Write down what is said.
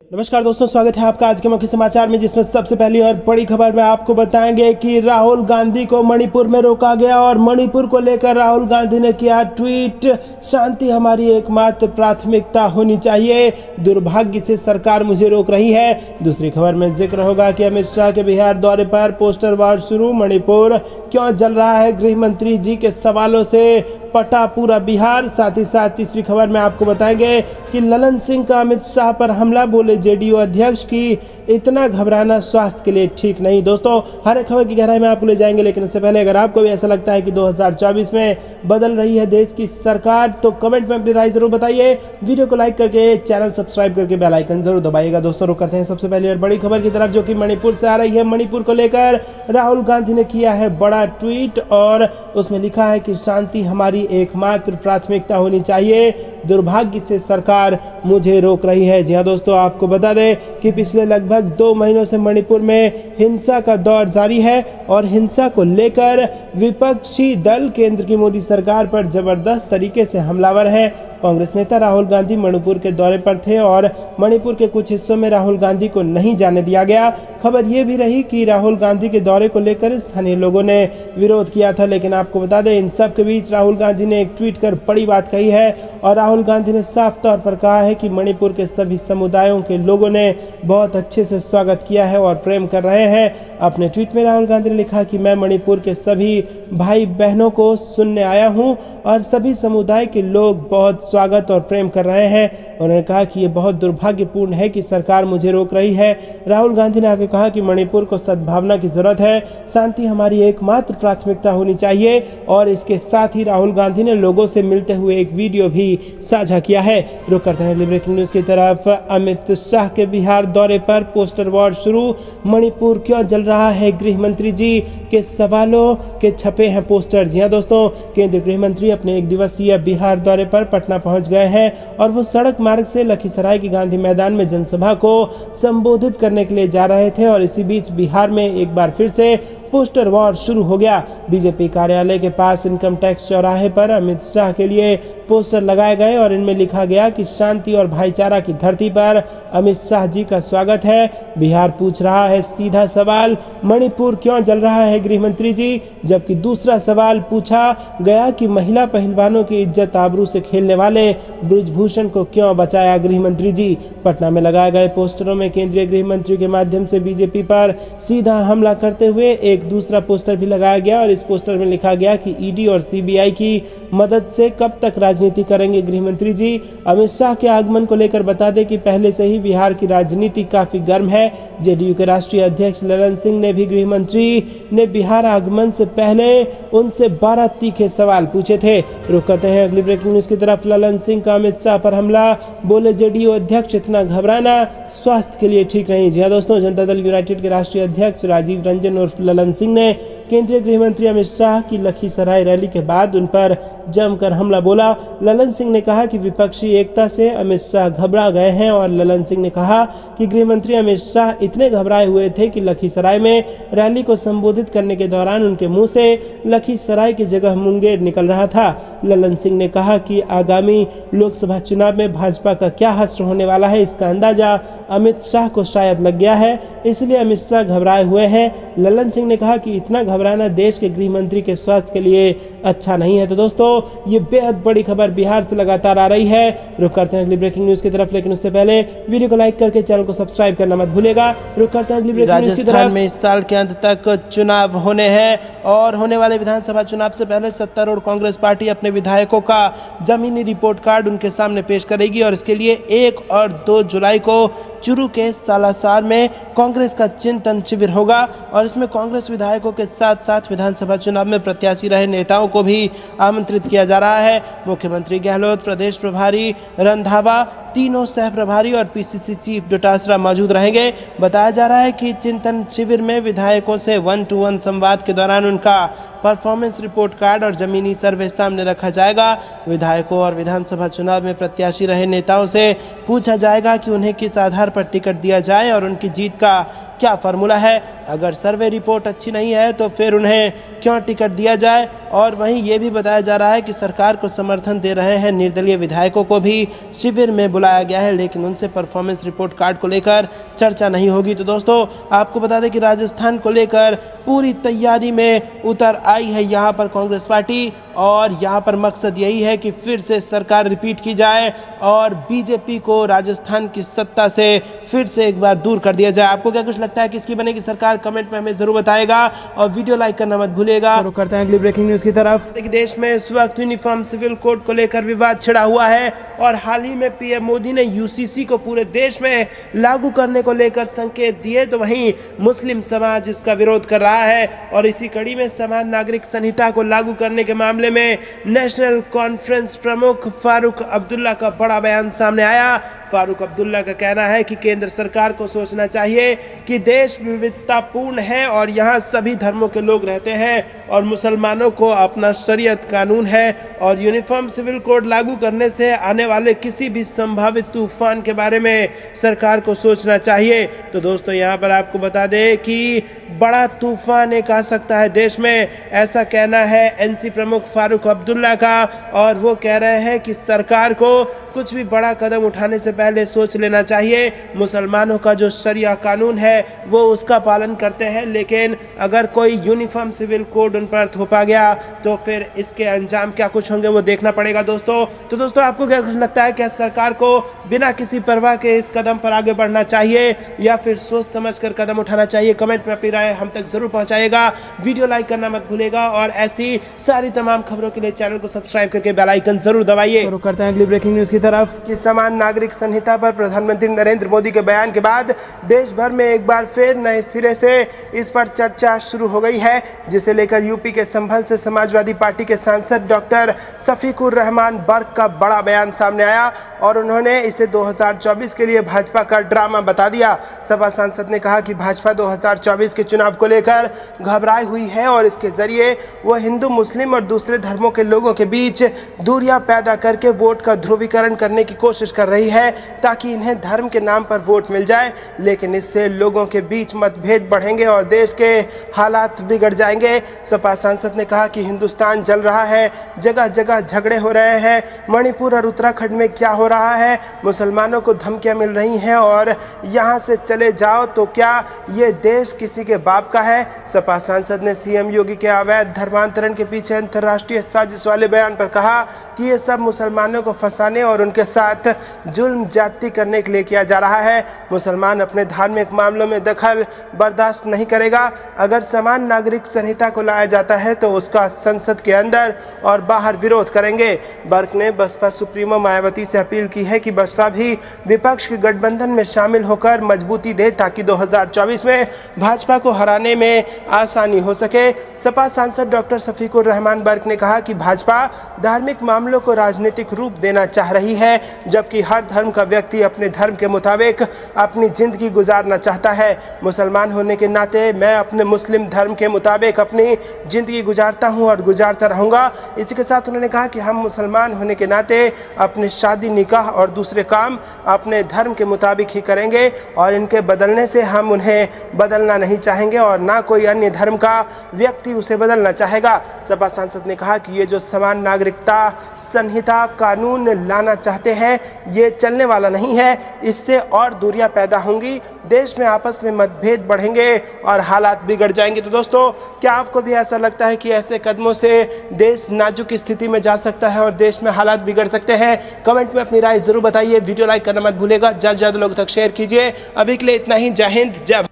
नमस्कार दोस्तों, स्वागत है आपका आज के मुख्य समाचार में, जिसमें सबसे पहली और बड़ी खबर में आपको बताएंगे कि राहुल गांधी को मणिपुर में रोका गया और मणिपुर को लेकर राहुल गांधी ने किया ट्वीट, शांति हमारी एकमात्र प्राथमिकता होनी चाहिए, दुर्भाग्य से सरकार मुझे रोक रही है। दूसरी खबर में जिक्र होगा कि अमित शाह के बिहार दौरे पर पोस्टर वार शुरू, मणिपुर क्यों जल रहा है, गृह मंत्री जी के सवालों से पटा पूरा बिहार। साथ ही साथ तीसरी खबर में आपको बताएंगे कि ललन सिंह का अमित शाह पर हमला, बोले जेडीयू अध्यक्ष की इतना घबराना स्वास्थ्य के लिए ठीक नहीं। दोस्तों, हर एक खबर की गहराई में आपको ले जाएंगे, लेकिन इससे पहले अगर आपको भी ऐसा लगता है कि 2024 में बदल रही है देश की सरकार, तो कमेंट में अपनी राय जरूर बताइए। वीडियो को लाइक करके चैनल सब्सक्राइब करके बेल आइकन जरूर दबाइएगा। दोस्तों, रुक करते हैं सबसे पहले और बड़ी खबर की तरफ, जो कि मणिपुर से आ रही है। मणिपुर को लेकर राहुल गांधी ने किया है बड़ा ट्वीट और उसमें लिखा है कि शांति हमारी एकमात्र प्राथमिकता होनी चाहिए, दुर्भाग्य से सरकार मुझे रोक रही है। जी हाँ दोस्तों, आपको बता दें कि पिछले लगभग 2 महीनों से मणिपुर में हिंसा का दौर जारी है और हिंसा को लेकर विपक्षी दल केंद्र की मोदी सरकार पर जबरदस्त तरीके से हमलावर हैं। कांग्रेस नेता राहुल गांधी मणिपुर के दौरे पर थे और मणिपुर के कुछ हिस्सों में राहुल गांधी को नहीं जाने दिया गया। खबर ये भी रही कि राहुल गांधी के दौरे को लेकर स्थानीय लोगों ने विरोध किया था, लेकिन आपको बता दें इन सब के बीच राहुल गांधी ने एक ट्वीट कर बड़ी बात कही है और राहुल गांधी ने साफ तौर पर कहा है कि मणिपुर के सभी समुदायों के लोगों ने बहुत अच्छे से स्वागत किया है और प्रेम कर रहे हैं। अपने ट्वीट में राहुल गांधी ने लिखा कि मैं मणिपुर के सभी भाई बहनों को सुनने आया हूं और सभी समुदाय के लोग बहुत स्वागत और प्रेम कर रहे हैं। उन्होंने कहा कि ये बहुत दुर्भाग्यपूर्ण है कि सरकार मुझे रोक रही है। राहुल गांधी ने आगे कहा कि मणिपुर को सद्भावना की जरूरत है, शांति हमारी एकमात्र प्राथमिकता होनी चाहिए और इसके साथ ही राहुल गांधी ने लोगों से मिलते हुए एक वीडियो भी साझा किया है। रुक करते हैं ब्रेकिंग न्यूज की तरफ। अमित शाह के बिहार दौरे पर पोस्टर वॉर शुरू, मणिपुर क्यों जल रहा है, गृह मंत्री जी के सवालों के छपे हैं पोस्टर। जी हाँ दोस्तों, केंद्रीय गृह मंत्री अपने 1 दिवसीय बिहार दौरे पर पटना पहुंच गए हैं और वो सड़क मार्ग से लखीसराय के गांधी मैदान में जनसभा को संबोधित करने के लिए जा रहे थे और इसी बीच बिहार में एक बार फिर से पोस्टर वॉर शुरू हो गया। बीजेपी कार्यालय के पास इनकम टैक्स चौराहे पर अमित शाह के लिए पोस्टर लगाए गए और इनमें लिखा गया कि शांति और भाईचारा की धरती पर अमित शाह जी का स्वागत है। बिहार पूछ रहा है सीधा सवाल, मणिपुर क्यों जल रहा है, गृह मंत्री जी। जबकि दूसरा सवाल पूछा गया कि महिला पहलवानों की इज्जत आबरू से खेलने वाले ब्रिजभूषण को क्यों बचाया, गृह मंत्री जी। पटना में लगाए गए पोस्टरों में केंद्रीय गृह मंत्री के माध्यम से बीजेपी पर सीधा हमला करते हुए एक दूसरा पोस्टर भी लगाया गया और इस पोस्टर में लिखा गया कि ईडी और सीबीआई की मदद से कब तक राजनीति करेंगे, गृह मंत्री जी। अमित शाह के आगमन को लेकर बता दें कि पहले से ही बिहार की राजनीति काफी गर्म है। जेडीयू के राष्ट्रीय अध्यक्ष ललन सिंह ने भी गृह मंत्री ने बिहार आगमन से पहले उनसे 12 तीखे सवाल पूछे थे। रुक करते हैं अगली ब्रेकिंग न्यूज की तरफ। ललन सिंह का अमित शाह पर हमला, बोले जेडीयू अध्यक्ष इतना घबराना स्वास्थ्य के लिए ठीक नहीं। जी हाँ दोस्तों, जनता दल यूनाइटेड के राष्ट्रीय अध्यक्ष राजीव रंजन उर्फ ललन सिंह ने केंद्रीय गृह मंत्री अमित शाह की लखीसराय रैली के बाद उन पर जमकर हमला बोला। ललन सिंह ने कहा कि विपक्षी एकता से अमित शाह घबरा गए हैं और ललन सिंह ने कहा कि गृह मंत्री अमित शाह इतने घबराए हुए थे कि लखीसराय में रैली को संबोधित करने के दौरान उनके मुंह से लखीसराय की जगह मुंगेर निकल रहा था। ललन सिंह ने कहा कि आगामी लोकसभा चुनाव में भाजपा का क्या हश्र होने वाला है, इसका अंदाजा अमित शाह को शायद लग गया है, इसलिए अमित शाह घबराए हुए हैं। ललन सिंह ने कहा कि इतना घबराना देश के गृह मंत्री के स्वास्थ्य के लिए अच्छा नहीं है। तो दोस्तों, ये बेहद बड़ी खबर बिहार से लगातार आ रही है। रुक करते हैं अगली ब्रेकिंग न्यूज की तरफ, लेकिन उससे पहले वीडियो को लाइक करके चैनल को सब्सक्राइब करना मत भूलेगा। रुक करते हैं अगली ब्रेकिंग न्यूज की तरफ। राजस्थान में इस साल के अंत तक चुनाव होने हैं और होने वाले विधानसभा चुनाव से पहले सत्तारूढ़ कांग्रेस पार्टी अपने विधायकों का जमीनी रिपोर्ट कार्ड उनके सामने पेश करेगी और इसके लिए 1 और 2 जुलाई को चुरू के सालासर में कांग्रेस का चिंतन शिविर होगा और इसमें कांग्रेस विधायकों के साथ साथ विधानसभा चुनाव में प्रत्याशी रहे नेताओं को भी आमंत्रित किया जा रहा है। मुख्यमंत्री गहलोत, प्रदेश प्रभारी रंधावा, तीनों सह प्रभारी और पीसीसी चीफ डोटासरा मौजूद रहेंगे। बताया जा रहा है कि चिंतन शिविर में विधायकों से 1-to-1 संवाद के दौरान उनका परफॉर्मेंस रिपोर्ट कार्ड और जमीनी सर्वे सामने रखा जाएगा। विधायकों और विधानसभा चुनाव में प्रत्याशी रहे नेताओं से पूछा जाएगा कि उन्हें किस आधार पर टिकट दिया जाए और उनकी जीत का क्या फार्मूला है, अगर सर्वे रिपोर्ट अच्छी नहीं है तो फिर उन्हें क्यों टिकट दिया जाए। और वहीं ये भी बताया जा रहा है कि सरकार को समर्थन दे रहे हैं निर्दलीय विधायकों को भी शिविर में बुलाया गया है, लेकिन उनसे परफॉर्मेंस रिपोर्ट कार्ड को लेकर चर्चा नहीं होगी। तो दोस्तों आपको बता दें कि राजस्थान को लेकर पूरी तैयारी में उतर आई है यहाँ पर कांग्रेस पार्टी, और यहाँ पर मकसद यही है कि फिर से सरकार रिपीट की जाए और बीजेपी को राजस्थान की सत्ता से फिर से एक बार दूर कर दिया जाए। आपको क्या कुछ लगता है किसकी बनेगी सरकार, कमेंट में हमें जरूर बताएगा और वीडियो लाइक करना मत भूलिएगा। शुरू करते हैं अगली ब्रेकिंग न्यूज की तरफ। देश में इस वक्त यूनिफॉर्म सिविल कोड को लेकर विवाद छिड़ा हुआ है और हाल ही में पीएम मोदी ने यूसीसी को पूरे देश में लागू करने को लेकर संकेत दिए, तो वहीं मुस्लिम समाज इसका विरोध कर रहा है। और इसी कड़ी में समान नागरिक संहिता को लागू करने के मामले में नेशनल कॉन्फ्रेंस प्रमुख फारूक अब्दुल्ला का बड़ा बयान सामने आया। फारूक अब्दुल्ला का कहना है कि केंद्र सरकार को सोचना चाहिए कि देश विविधतापूर्ण है और यहाँ सभी धर्मों के लोग रहते हैं और मुसलमानों को अपना शरीयत कानून है, और यूनिफॉर्म सिविल कोड लागू करने से आने वाले किसी भी संभावित तूफान के बारे में सरकार को सोचना चाहिए। तो दोस्तों यहाँ पर आपको बता दें कि बड़ा तूफान एक आ सकता है देश में, ऐसा कहना है एनसी प्रमुख फारूक अब्दुल्ला का। और वो कह रहे हैं कि सरकार को कुछ भी बड़ा कदम उठाने से पहले सोच लेना चाहिए। मुसलमानों का जो शरिया कानून है वो उसका पालन करते हैं, लेकिन अगर कोई यूनिफॉर्म सिविल कोड उन पर थोपा गया तो फिर इसके अंजाम क्या कुछ होंगे वो देखना पड़ेगा दोस्तों। तो दोस्तों आपको क्या कुछ लगता है, क्या सरकार को बिना किसी परवाह के इस कदम पर आगे बढ़ना चाहिए या फिर सोच समझ कर कदम उठाना चाहिए? कमेंट में अपनी राय हम तक जरूर पहुंचाइएगा। वीडियो लाइक करना मत भूलिएगा और ऐसी सारी तमाम खबरों के लिए चैनल को सब्सक्राइब करके बेल आइकन जरूर दबाइए। शुरू करते हैं अगली ब्रेकिंग न्यूज की तरफ। कि समान नागरिक संहिता पर प्रधानमंत्री नरेंद्र मोदी के बयान के बाद देश भर में एक बार फिर नए सिरे से इस पर चर्चा शुरू हो गई है, जिसे लेकर यूपी के संभल से समाजवादी पार्टी के सांसद डॉक्टर शफीकुर रहमान बर्क का बड़ा बयान सामने आया और उन्होंने इसे 2024 के लिए भाजपा का ड्रामा बता दिया। सपा सांसद ने कहा कि भाजपा 2024 के चुनाव को लेकर घबराई हुई है और इसके जरिए वो हिंदू, मुस्लिम और दूसरे धर्मों के लोगों के बीच दूरियां पैदा करके वोट का ध्रुवीकरण करने की कोशिश कर रही है ताकि इन्हें धर्म के नाम पर वोट मिल जाए, लेकिन इससे लोगों के बीच मतभेद बढ़ेंगे और देश के हालात बिगड़ जाएंगे। सपा सांसद ने कहा कि हिंदुस्तान जल रहा है, जगह जगह झगड़े हो रहे हैं, मणिपुर और उत्तराखंड में क्या हो रहा है, मुसलमानों को धमकियां मिल रही हैं और यहाँ से चले जाओ, तो क्या ये देश किसी के बाप का है? सपा सांसद ने सीएम योगी के अवैध धर्मांतरण के पीछे अंतर्राष्ट्रीय साजिश वाले बयान पर कहा कि ये सब मुसलमानों को फंसाने और उनके साथ जुल्म ज्यादती करने के लिए किया जा रहा है। मुसलमान अपने धार्मिक मामलों में दखल बर्दाश्त नहीं करेगा। अगर समान नागरिक संहिता को लाया जाता है तो उसका संसद के अंदर और बाहर विरोध करेंगे। बर्क ने बसपा सुप्रीमो मायावती से अपील की है कि बसपा भी विपक्ष के गठबंधन में शामिल होकर मजबूती दे ताकि 2024 में भाजपा को हराने में आसानी हो सके। सपा सांसद डॉक्टर शफीकुर रहमान बर्क ने कहा कि भाजपा धार्मिक मामलों को राजनीतिक रूप देना चाह रही है, जबकि हर धर्म का व्यक्ति अपने धर्म के मुताबिक अपनी जिंदगी गुजारना चाहता है। मुसलमान होने के नाते मैं अपने मुस्लिम धर्म के मुताबिक अपनी जिंदगी गुजारता हूं और गुजारता रहूंगा। इसी के साथ उन्होंने कहा कि हम मुसलमान होने के नाते अपनी शादी, निकाह और दूसरे काम अपने धर्म के मुताबिक ही करेंगे और इनके बदलने से हम उन्हें बदलना नहीं चाहेंगे और ना कोई अन्य धर्म का व्यक्ति उसे बदलना चाहेगा। सपा सांसद ने कहा कि ये जो समान नागरिकता संहिता कानून लाना चाहते हैं ये चलने वाला नहीं है, इससे और दूरियां पैदा होंगी, देश में आपस में मतभेद बढ़ेंगे और हालात बिगड़ जाएंगे। तो दोस्तों क्या आपको भी ऐसा लगता है कि ऐसे कदमों से देश नाजुक स्थिति में जा सकता है और देश में हालात बिगड़ सकते हैं? कमेंट में अपनी राय जरूर बताइए। वीडियो लाइक करना मत भूलिएगा, ज़्यादा से ज़्यादा लोगों तक शेयर कीजिए। अभी के लिए इतना ही। जय हिंद, जय भारत।